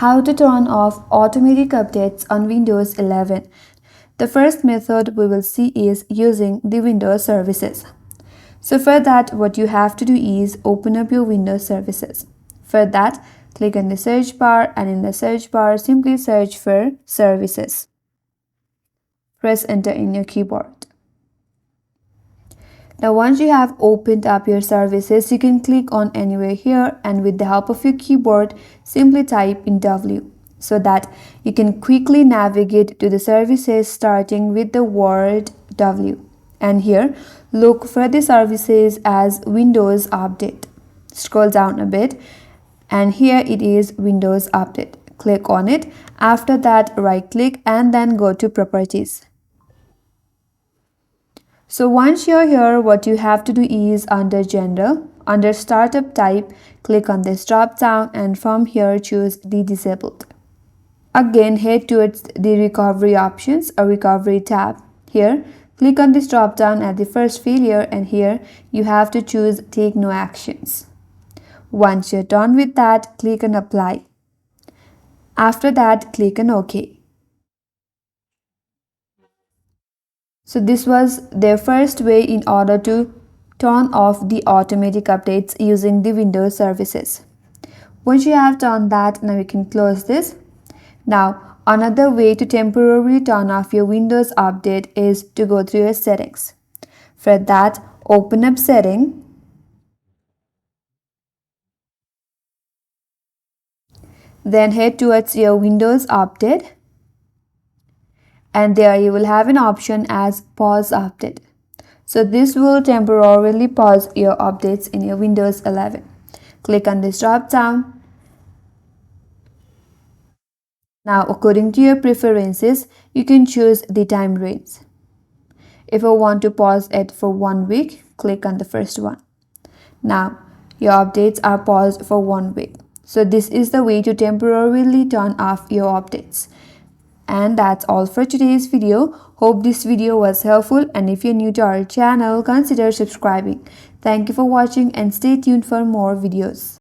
How to turn off automatic updates on Windows 11. The first method we will see is using the Windows services. So for that, what you have to do is open up your Windows services. For that, click on the search bar, and in the search bar, simply search for services. Press enter in your keyboard. Now once you have opened up your services, you can click on anywhere here, and with the help of your keyboard, simply type in W so that you can quickly navigate to the services starting with the word W. And here, look for the services as Windows Update. Scroll down a bit, and here it is Windows Update. Click on it. After that, right click and then go to Properties. So once you're here, what you have to do is under General, under Startup Type, click on this drop down, and from here choose the Disabled. Again, head towards the Recovery Options or Recovery tab. Here, click on this drop down at the first failure, and here you have to choose Take No Actions. Once you're done with that, click on Apply. After that, click on OK. So this was their first way in order to turn off the automatic updates using the Windows services. Once you have done that, now you can close this. Now, another way to temporarily turn off your Windows update is to go through your settings. For that, open up Setting. Then head towards your Windows Update. And there you will have an option as Pause Update. So this will temporarily pause your updates in your Windows 11. Click on this drop down. Now, according to your preferences, you can choose the time range. If you want to pause it for 1 week, click on the first one. Now, your updates are paused for 1 week. So this is the way to temporarily turn off your updates. And that's all for today's video. Hope this video was helpful, and if you're new to our channel, consider subscribing. Thank you for watching and stay tuned for more videos.